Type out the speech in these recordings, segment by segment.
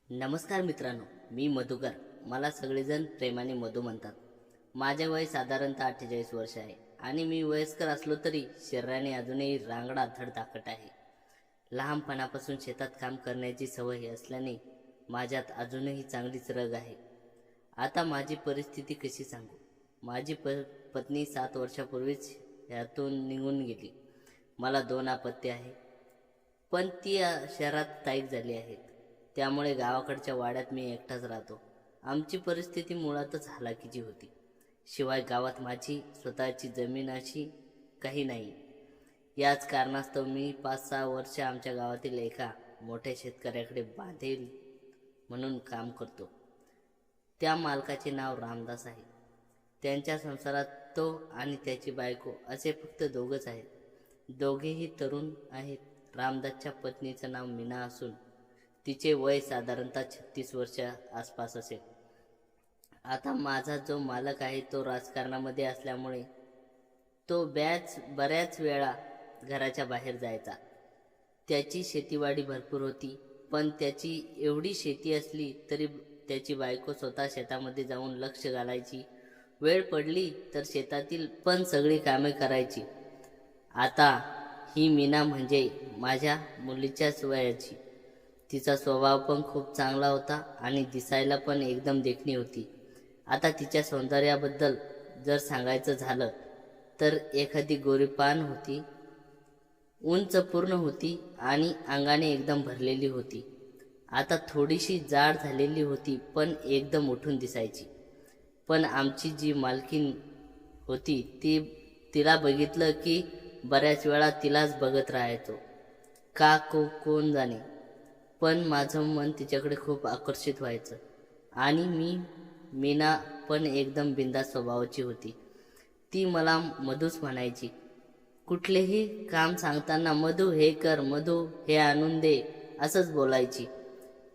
नमस्कार मित्रांनो, मी मधुकर. मला सगळेजण प्रेमाने मधू म्हणतात. माझे वय साधारणतः 48 वर्ष आहे आणि मी वयस्कर असलो तरी शरीराने अजूनही रांगडा धडधाकट आहे. लहानपणापासून शेतात काम करण्याची सवय असल्याने माझ्यात अजूनही चांगलीच रग आहे. आता माझी परिस्थिती कशी सांगू? माझी पत्नी 7 वर्षापूर्वीच यातून निघून गेली. मला 2 अपत्य आहे, पण ती शहरात स्थायिक झाली आहेत. त्यामुळे गावाकडच्या वाड्यात मी एकटाच राहतो. आमची परिस्थिती मुळातच हलाखीची होती. शिवाय गावात माझी स्वतःची जमीन अशी काही नाही. याच कारणास्तव मी 5-6 वर्ष आमच्या गावातील एका मोठ्या शेतकऱ्याकडे बांधेल म्हणून काम करतो. त्या मालकाचे नाव रामदास आहे. त्यांच्या संसारात तो आणि त्याची बायको असे फक्त दोघंच आहेत. दोघेही तरुण आहेत. रामदासच्या पत्नीचं नाव मीना असून तिचे वय साधारणतः 36 वर्ष आसपास असेल. आता माझा जो मालक आहे तो राजकारणामध्ये असल्यामुळे तो बऱ्याच वेळा घराच्या बाहेर जायचा. त्याची शेतीवाडी भरपूर होती, पण त्याची एवढी शेती असली तरी त्याची बायको स्वतः शेतामध्ये जाऊन लक्ष घालायची. वेळ पडली तर शेतातील पण सगळी कामे करायची. आता ही मीना म्हणजे माझ्या मुलीच्याच वयाची. तिचा स्वभाव पण खूप चांगला होता आणि दिसायला पण एकदम देखणी होती. आता तिच्या सौंदर्याबद्दल जर सांगायचं झालं तर एखादी गोरीपान होती, उंच पूर्ण होती आणि अंगाने एकदम भरलेली होती. आता थोडीशी जाड झालेली होती, पण एकदम उठून दिसायची. पण आमची जी मालकीण होती तिला बघितलं की बऱ्याच वेळा तिलाच बघत राहायचो. कोण जाणे, पण माझं मन तिच्याकडे खूप आकर्षित व्हायचं. आणि मीना पण एकदम बिनधास्त स्वभावाची होती. ती मला मधूच म्हणायची. कुठलेही काम सांगताना मधू हे कर, मधू हे आणून दे असंच बोलायची.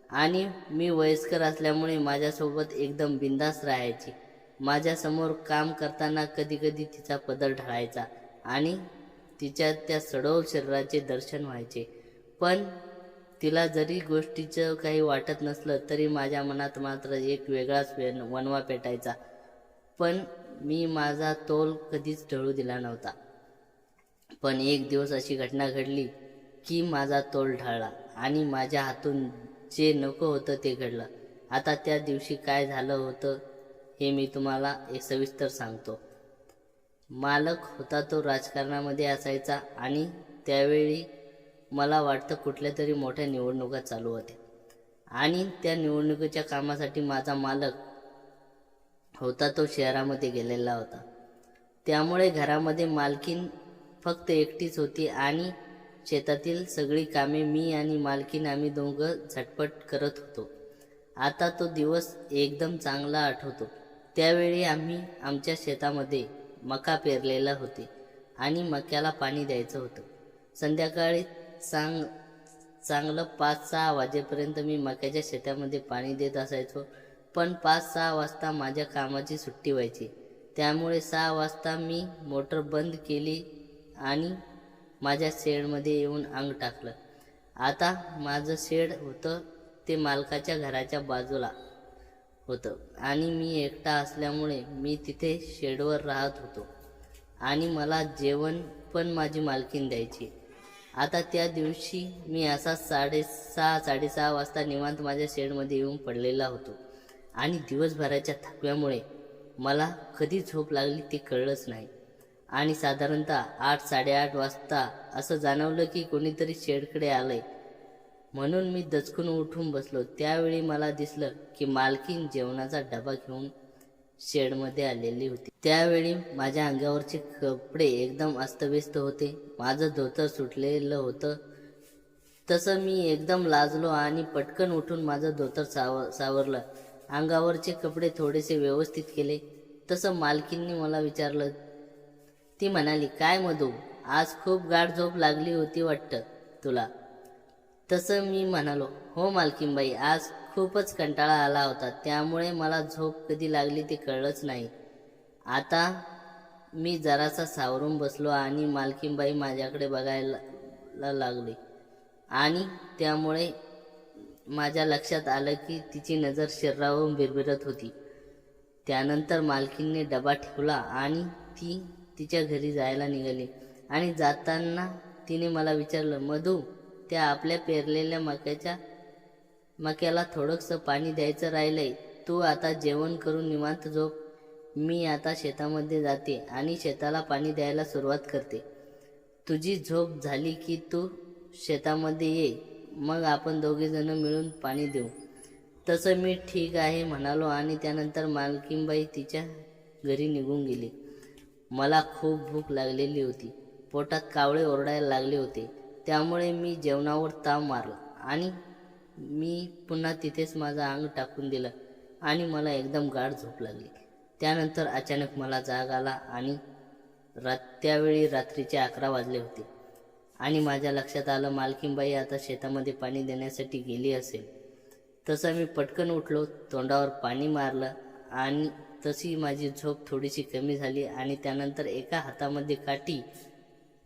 आणि मी वयस्कर असल्यामुळे माझ्यासोबत एकदम बिनधास्त राहायची. माझ्यासमोर काम करताना कधी कधी तिचा पदर ढळायचा आणि तिच्या त्या सडोल शरीराचे दर्शन व्हायचे. पण तिला जरी गोष्टीचं काही वाटत नसलं तरी माझ्या मनात मात्र एक वेगळाच वणवा पेटायचा. पण मी माझा तोल कधीच ढळू दिला नव्हता. पण एक दिवस अशी घटना घडली की माझा तोल ढळला आणि माझ्या हातून जे नको होतं ते घडलं. आता त्या दिवशी काय झालं होतं हे मी तुम्हाला एक सविस्तर सांगतो. मालक होता तो राजकारणामध्ये असायचा आणि त्यावेळी मला वाटतं कुठल्या तरी मोठ्या निवडणुका चालू होत्या आणि त्या निवडणुकीच्या कामासाठी माझा मालक होता तो शहरामध्ये गेलेला होता. त्यामुळे घरामध्ये मालकीण फक्त एकटीच होती आणि शेतातील सगळी कामे मी आणि मालकीण आम्ही दोघं झटपट करत होतो. आता तो दिवस एकदम चांगला आठवतो. त्यावेळी आम्ही आमच्या शेतामध्ये मका पेरलेला होते आणि मक्याला पाणी द्यायचं होतं. संध्याकाळी चांगलं 5-6 वाजेपर्यंत मी मक्याच्या शेतामध्ये पाणी देत असायचो. पण 5-6 वाजता माझ्या कामाची सुट्टी व्हायची. त्यामुळे 6 वाजता मी मोटर बंद केली आणि माझ्या शेडमध्ये येऊन अंग टाकलं. आता माझं शेड होतं ते मालकाच्या घराच्या बाजूला होतं आणि मी एकटा असल्यामुळे मी तिथे शेडवर राहत होतो आणि मला जेवण पण माझी मालकीण द्यायची. आता त्या दिवशी मी असा 6:30-6:30 वाजता निवांत माझ्या शेडमध्ये येऊन पडलेला होतो आणि दिवसभराच्या थकव्यामुळे मला कधी झोप लागली ते कळलंच नाही. आणि साधारणतः 8-8:30 वाजता असं जाणवलं की कोणीतरी शेडकडे आलंय. म्हणून मी दचकून उठून बसलो. त्यावेळी मला दिसलं की मालकीण जेवणाचा डबा घेऊन शेडमध्ये आलेली होती. त्यावेळी माझ्या अंगावरचे कपडे एकदम अस्तव्यस्त होते. माझं धोतर सुटलेलं होतं. तसं मी एकदम लाजलो आणि पटकन उठून माझं धोतर सावरलं. अंगावरचे कपडे थोडेसे व्यवस्थित केले. तसं मालकीणने मला विचारलं. ती म्हणाली, काय मधू, आज खूप गाढ झोप लागली होती वाटतं तुला? तसं मी म्हणालो, हो मालकीणबाई, आज खूपच कंटाळा आला होता, त्यामुळे मला झोप कधी लागली ते कळलंच नाही. आता मी जरासा सावरून बसलो आणि मालकीणबाई माझ्याकडे बघायला लागली आणि त्यामुळे माझ्या लक्षात आलं की तिची नजर शरीरावरून बिरबिरत होती. त्यानंतर मालकीनने डबा ठेवला आणि ती तिच्या घरी जायला निघाली. आणि जाताना तिने मला विचारलं, मधू, त्या आपल्या पेरलेल्या मक्याला थोडंसं पाणी द्यायचं राहिलंय. तू आता जेवण करून निवांत झोप. मी आता शेतामध्ये जाते आणि शेताला पाणी द्यायला सुरुवात करते. तुझी झोप झाली की तू शेतामध्ये ये, मग आपण दोघेजण मिळून पाणी देऊ. तसं मी ठीक आहे म्हणालो आणि त्यानंतर मालकीनबाई तिच्या घरी निघून गेली. मला खूप भूक लागलेली होती. पोटात कावळे ओरडायला लागले होते. त्यामुळे मी जेवणावर ताव मारला आणि मी पुन्हा तिथेच माझं अंग टाकून दिलं आणि मला एकदम गाढ झोप लागली. त्यानंतर अचानक मला जाग आला आणि त्यावेळी रात्रीचे 11 वाजले होते आणि माझ्या लक्षात आलं मालकीनबाई आता शेतामध्ये पाणी देण्यासाठी गेली असेल. तसं मी पटकन उठलो, तोंडावर पाणी मारलं आणि तशी माझी झोप थोडीशी कमी झाली. आणि त्यानंतर एका हातामध्ये काठी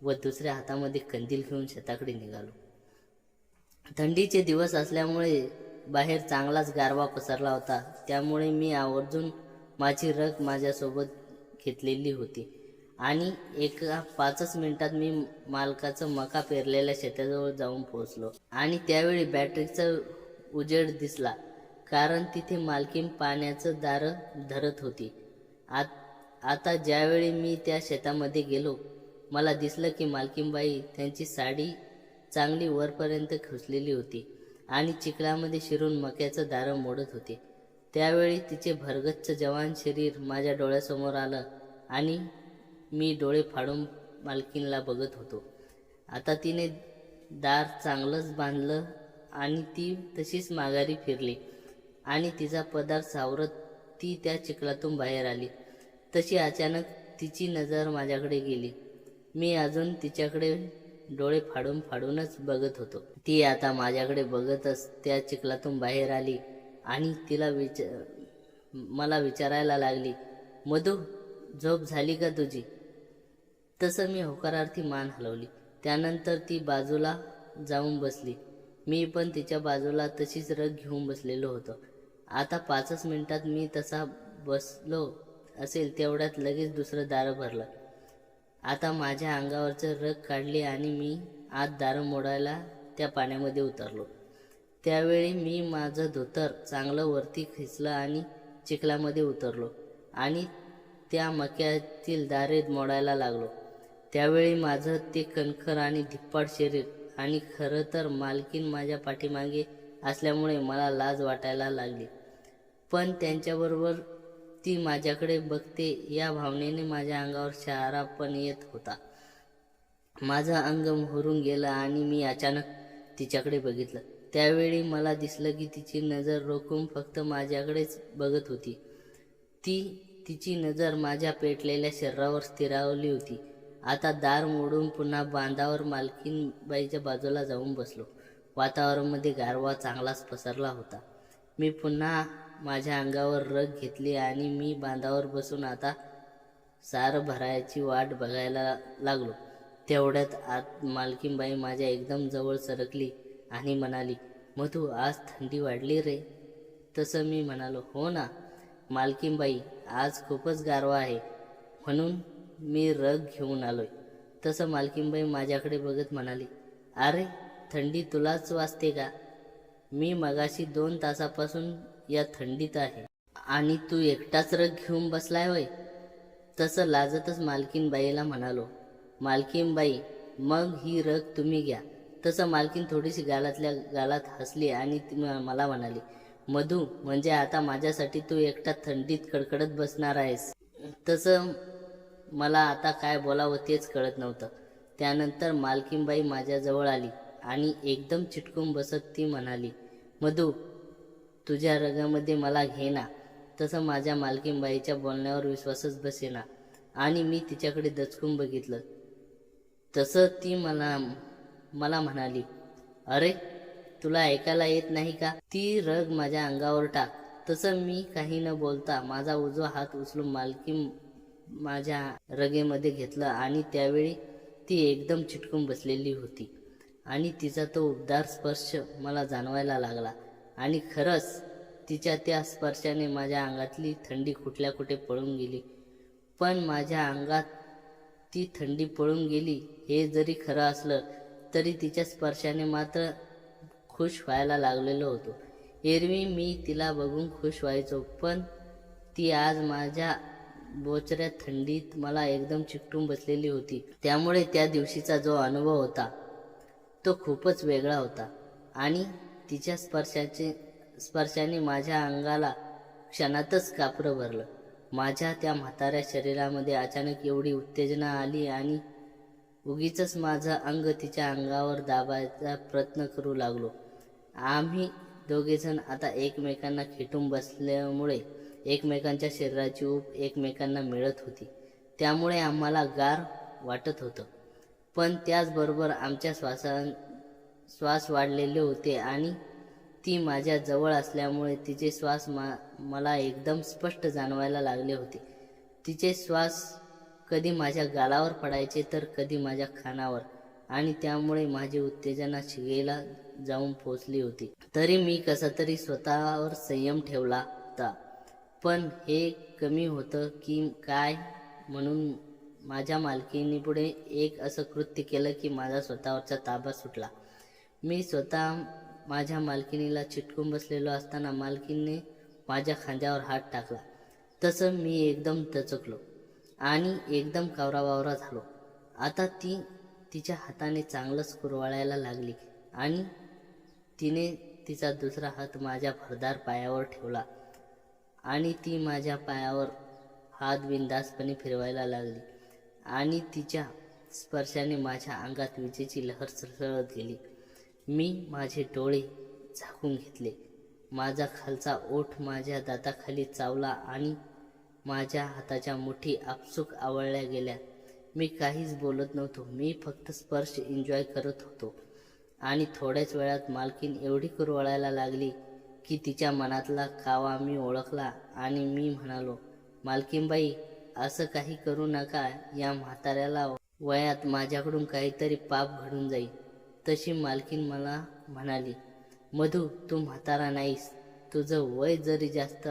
व दुसऱ्या हातामध्ये कंदील घेऊन शेताकडे निघालो. थंडीचे दिवस असल्यामुळे बाहेर चांगलाच गारवा पसरला होता. त्यामुळे मी आवर्जून माझी रग माझ्यासोबत घेतलेली होती आणि एका 5च मिनिटात मी मालकाचं मका पेरलेल्या शेताजवळ जाऊन पोहोचलो. आणि त्यावेळी बॅटरीचा उजेड दिसला, कारण तिथे मालकीन पाण्याचं दारं धरत होती. आता ज्यावेळी मी त्या शेतामध्ये गेलो, मला दिसलं की मालकीनबाई त्यांची साडी चांगली वरपर्यंत खुसलेली होती आणि चिखलामध्ये शिरून मक्याचं दारं मोडत होते. त्यावेळी तिचे भरगच्च जवान शरीर माझ्या डोळ्यासमोर आलं आणि मी डोळे फाडून मालकीनला बघत होतो. आता तिने दार चांगलंच बांधलं आणि ती तशीच माघारी फिरली आणि तिचा पदर सावरत ती त्या चिखलातून बाहेर आली. तशी अचानक तिची नजर माझ्याकडे गेली. मी अजून तिच्याकडे डोळे फाडूनच बघत होतो. ती आता माझ्याकडे बघतच त्या चिखलातून बाहेर आली आणि मला विचारायला लागली, मधू, झोप झाली का तुझी? तसं मी होकारार्थी मान हलवली. त्यानंतर ती बाजूला जाऊन बसली. मी पण तिच्या बाजूला तशीच रग घेऊन बसलेलो होतो. आता 5च मिनिटात मी तसा बसलो असेल तेवढ्यात लगेच दुसरं दारं भरलं. आता माझ्या अंगावरचं रग काढली आणि मी आत दारं मोडायला त्या पाण्यामध्ये उतरलो. त्यावेळी मी माझं धोतर चांगलं वरती खेचलं आणि चिखलामध्ये उतरलो आणि त्या मक्यातील दारे मोडायला लागलो. त्यावेळी माझं ते कणखर आणि धिप्पाड शरीर आणि खरं तर मालकीन माझ्या पाठीमागे असल्यामुळे मला लाज वाटायला लागली. पण त्यांच्याबरोबर ती माझ्याकडे बघते या भावनेने माझ्या अंगावर शहारा पण येत होता. माझं अंग मोहरून गेलं आणि मी अचानक तिच्याकडे बघितलं. त्यावेळी मला दिसलं की तिची नजर रोखून फक्त माझ्याकडेच बघत होती. तिची नजर माझ्या पेटलेल्या शरीरावर स्थिरावली होती. आता दार मोडून पुन्हा बांधावर मालकीनबाईच्या बाजूला जाऊन बसलो. वातावरणामध्ये गारवा चांगलाच पसरला होता. मी पुन्हा माझ्या अंगावर रग घेतली आणि मी बांधावर बसून आता सारं भरायची वाट बघायला लागलो. तेवढ्यात आत मालकीनबाई माझ्या एकदम जवळ सरकली आणि म्हणाली, मधू, आज थंडी वाढली रे. तसं मी म्हणालो, हो ना मालकीनबाई, आज खूपच गारवा आहे, म्हणून मी रग घेऊन आलोय. तसं मालकीनबाई माझ्याकडे बघत म्हणाली, अरे, थंडी तुलाच वाजते का? मी मगाशी 2 तासापासून या थंडीत आहे आणि तू एकटाच रग घेऊन बसलाय होय? तसं लाजतच मालकीनबाईला म्हणालो, मालकीनबाई, मग ही रग तुम्ही घ्या. तसं मालकीन थोडीशी गालातल्या गालात हसली आणि मला म्हणाली, मधू, म्हणजे आता माझ्यासाठी तू एकटा थंडीत कडकडत बसणार आहेस? तसं मला आता काय बोलावं तेच कळत नव्हतं. त्यानंतर मालकीनबाई माझ्याजवळ आली आणि एकदम चिटकून बसत ती म्हणाली, मधू, तुझ्या रगामध्ये मला घे ना. तसं माझ्या मालकीनबाईच्या बोलण्यावर विश्वासच बसेना आणि मी तिच्याकडे दचकून बघितलं. तसं ती मला म्हणाली, अरे, तुला ऐकायला येत नाही का? ती रग माझ्या अंगावर टाक. तसं मी काही न बोलता माझा उजवा हात उचलून मालकीन माझ्या रगेमध्ये घेतलं आणि त्यावेळी ती एकदम चिटकून बसलेली होती आणि तिचा तो उबदार स्पर्श मला जाणवायला लागला. आणि खरंच तिच्या त्या स्पर्शाने माझ्या अंगातली थंडी कुठल्या कुठे पळून गेली. पण माझ्या अंगात ती थंडी पळून गेली हे जरी खरं असलं तरी तिच्या स्पर्शाने मात्र खुश व्हायला लागलेलो होतो. एरवी मी तिला बघून खुश व्हायचो, पण ती आज माझ्या बोचऱ्या थंडीत मला एकदम चिकटून बसलेली होती. त्यामुळे त्या दिवशीचा जो अनुभव होता तो खूपच वेगळा होता आणि तिच्या स्पर्शाने माझ्या अंगाला क्षणातच कापरं भरलं. माझ्या त्या म्हाताऱ्या शरीरामध्ये अचानक एवढी उत्तेजना आली आणि उगीचच माझं अंग तिच्या अंगावर दाबायचा प्रयत्न करू लागलो. आम्ही दोघेजण आता एकमेकांना खेटून बसल्यामुळे एकमेकांच्या शरीराची ऊब एकमेकांना मिळत होती. त्यामुळे आम्हाला गार वाटत होतं. पण त्याचबरोबर आमच्या श्वास वाढलेले होते आणि ती माझ्या जवळ असल्यामुळे तिचे श्वास मला एकदम स्पष्ट जाणवायला लागले होते. तिचे श्वास कधी माझ्या गालावर पडायचे तर कधी माझ्या कानावर, आणि त्यामुळे माझी उत्तेजना शिगेला जाऊन पोचली होती. तरी मी कसा तरी स्वतःवर संयम ठेवला होता. पण हे कमी होतं की काय म्हणून माझ्या मालकिनीपुढे एक असं कृत्य केलं की माझा स्वतःवरचा ताबा सुटला. मी स्वतः माझ्या मालकिनीला चिटकून बसलेलो असताना मालकीने माझ्या खांद्यावर हात टाकला. तसं मी एकदम दचकलो आणि एकदम कावराबावरा झालो. आता ती तिच्या हाताने चांगलंच कुरवाळायला लागली आणि तिने तिचा दुसरा हात माझ्या भरदार पायावर ठेवला आणि ती माझ्या पायावर हात बिनधास्तपणे फिरवायला लागली आणि तिच्या स्पर्शाने माझ्या अंगात विजेची लहर सळसळत गेली. मी माझे डोळे झाकून घेतले. माझा खालचा ओठ माझ्या दाताखाली चावला आणि माझ्या हाताच्या मुठी आपसूक आवळल्या गेल्या. मी काहीच बोलत नव्हतो. मी फक्त स्पर्श एन्जॉय करत होतो. आणि थोड्याच वेळात मालकीन एवढी कुरवाळायला लागली की तिच्या मनातला कावा मी ओळखला आणि मी म्हणालो, मालकीनबाई, असं काही करू नका. या म्हाताऱ्याला वयात माझ्याकडून काहीतरी पाप घडून जाईल. तशी मालकीन मला म्हणाली, मधू, तू म्हातारा नाहीस. तुझं वय जरी जास्त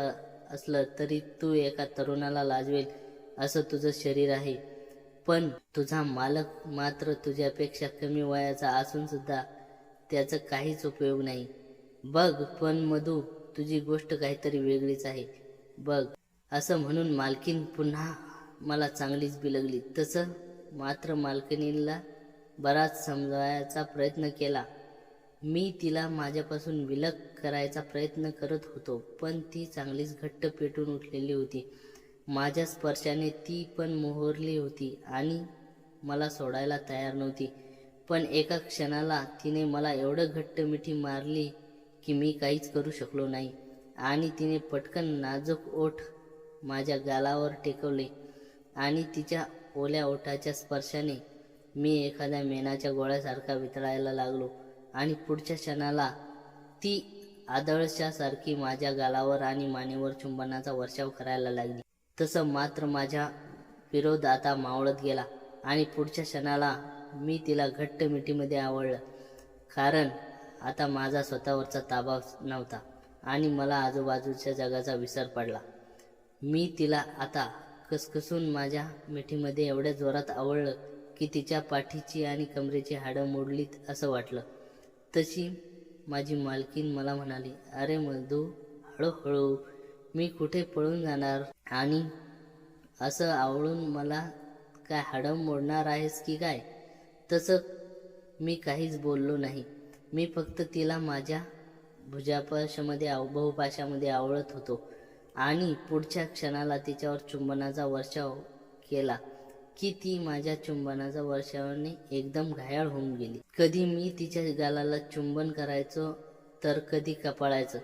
असलं तरी तू एका तरुणाला लाजवेल असं तुझं शरीर आहे. पण तुझा मालक मात्र तुझ्यापेक्षा कमी वयाचा असून सुद्धा त्याचा काहीच उपयोग नाही. बघ, पण मधू, तुझी गोष्ट काहीतरी वेगळीच आहे बघ. असं म्हणून मालकीन पुन्हा मला चांगलीच बिलगली. तसं मात्र मालकिनीला बराच समजावयाचा प्रयत्न केला. मी तिला माझ्यापासून विलग करायचा प्रयत्न करत होतो, पण ती चांगलीच घट्ट पेटून उठलेली होती. माझ्या स्पर्शाने ती पण मोहरली होती आणि मला सोडायला तयार नव्हती. पण एका क्षणाला तिने मला एवढं घट्ट मिठी मारली की मी काहीच करू शकलो नाही आणि तिने पटकन नाजूक ओठ माझ्या गालावर टेकवले आणि तिच्या ओल्या ओठाच्या स्पर्शाने मी एखाद्या मेणाच्या गोळ्यासारखा वितळायला लागलो आणि पुढच्या क्षणाला ती आदळशासारखी माझ्या गालावर आणि मानेवर चुंबनाचा वर्षाव करायला लागली. तसं मात्र माझा विरोध आता मावळत गेला आणि पुढच्या क्षणाला मी तिला घट्ट मिठीमध्ये आवळलं. कारण आता माझा स्वतःवरचा ताबा नव्हता आणि मला आजूबाजूच्या जगाचा विसर पडला. मी तिला आता कसकसून माझ्या मिठीमध्ये एवढ्या जोरात आवळलं की तिच्या पाठीची आणि कमरेची हाडं मोडलीत असं वाटलं. तशी माझी मालकीन मला म्हणाली, अरे मधू, हळूहळू, मी कुठे पळून जाणार आणि असं आवळून मला काय हाडं मोडणार आहेस की काय? तसं मी काहीच बोललो नाही. मी फक्त तिला माझ्या बहुपाशामध्ये आवळत होतो आणि पुढच्या क्षणाला तिच्यावर चुंबनाचा वर्षाव केला की ती माझ्या चुंबनाच्या वर्षावाने एकदम घायाळ होऊन गेली. कधी मी तिच्या गालाला चुंबन करायचो तर कधी कपाळाचं,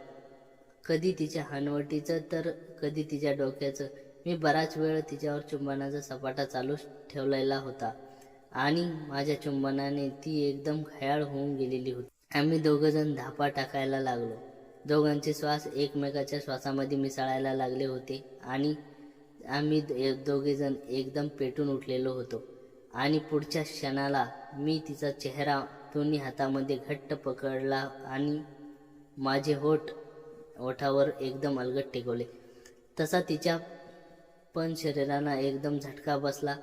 कधी तिच्या हनवटीचं तर कधी तिच्या डोक्याचं. मी बराच वेळ तिच्यावर चुंबनाचा सपाटा चालू ठेवलेला होता आणि माझ्या चुंबनाने ती एकदम घायाळ होऊन गेलेली होती. आम्ही दोघंजण धापा टाकायला लागलो. दोघांचे श्वास एकमेकाच्या श्वासामध्ये मिसळायला लागले होते आणि आम्ही दोघेजण एकदम पेटून उठलेलो होतो. आणि पुढच्या क्षणाला मी तिचा चेहरा दोन्ही हातामध्ये घट्ट पकडला आणि माझे ओठावर एकदम अलगद टेकवले. तसा तिच्या पण शरीराला एकदम झटका बसला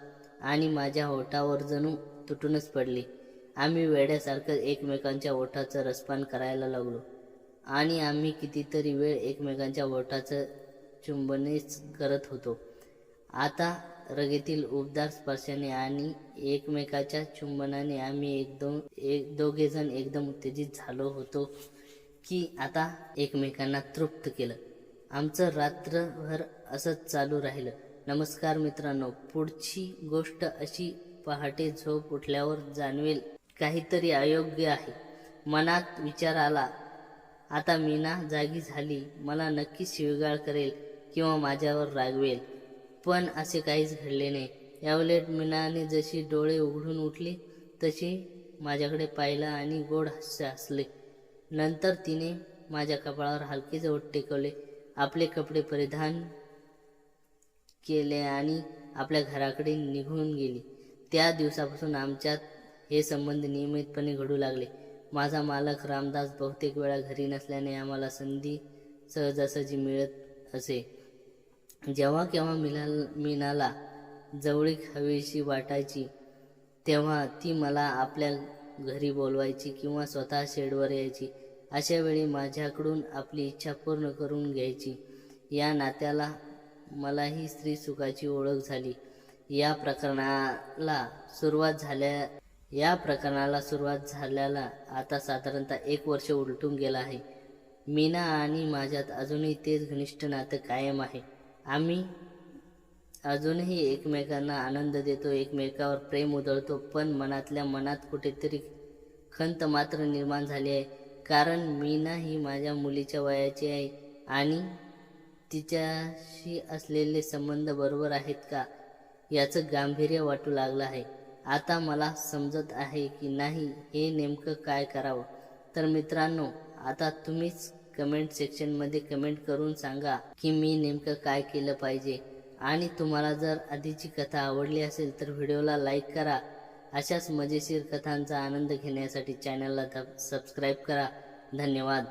आणि माझ्या ओठावर जणू तुटूनच पडली. आम्ही वेड्यासारखं एकमेकांच्या ओठाचं रसपान करायला लागलो आणि आम्ही कितीतरी वेळ एकमेकांच्या ओठाचं चुंबनेच करत होतो. आता रगेतील उबदार स्पर्शाने आणि एकमेकाच्या चुंबनाने आम्ही दोघेजण एकदम उत्तेजित झालो होतो की आता एकमेकांना तृप्त केलं. आमचं रात्रभर असंच चालू राहिलं. नमस्कार मित्रांनो, पुढची गोष्ट अशी. पहाटे झोप उठल्यावर जाणवेल काहीतरी अयोग्य आहे. मनात विचार आला, आता मीना जागी झाली, मला नक्कीच शिवीगाळ करेल किंवा माझ्यावर रागवेल. पण असे काहीच घडले नाही. याउलट मीनाने जशी डोळे उघडून उठली तशी माझ्याकडे पाहिलं आणि गोड हास्य हसले. नंतर तिने माझ्या कपाळावर हलकेच ओठ टेकवले, आपले कपडे परिधान केले आणि आपल्या घराकडे निघून गेली. त्या दिवसापासून आमच्यात हे संबंध नियमितपणे घडू लागले. माझा मालक रामदास बहुतेक वेळा घरी नसल्याने आम्हाला संधी सहजासहजी मिळत असे. जेव्हा केव्हा मीनाला जवळीक हवीशी वाटायची तेव्हा ती मला आपल्या घरी बोलवायची किंवा स्वतः शेडवर यायची. अशा वेळी माझ्याकडून आपली इच्छा पूर्ण करून घ्यायची. या नात्याला मलाही स्त्री सुखाची ओळख झाली. या प्रकरणाला सुरुवात झाल्याला आता साधारणतः 1 वर्ष उलटून गेला आहे. मीना आणि माझ्यात अजूनही तेच घनिष्ठ नातं कायम आहे. आम्ही अजूनही एकमेकांना आनंद देतो, एकमेकावर प्रेम उधळतो, पण मनातल्या मनात कुठेतरी खंत मात्र निर्माण झाली आहे. कारण मीना ही माझ्या मुलीच्या वयाची आहे आणि तिच्याशी असलेले संबंध बरोबर आहेत का याचं गांभीर्य वाटू लागलं आहे. आता मला समजत आहे की नाही हे नेमकं काय करावं. तर मित्रांनो, आता तुम्हीच कमेंट सेक्शनमध्ये कमेंट करून सांगा की मी नेमकं काय केलं पाहिजे. आणि तुम्हाला जर आधीची कथा आवडली असेल तर व्हिडिओला लाईक करा. अशाच मजेशीर कथांचा आनंद घेण्यासाठी चॅनलला सबस्क्राईब करा. धन्यवाद.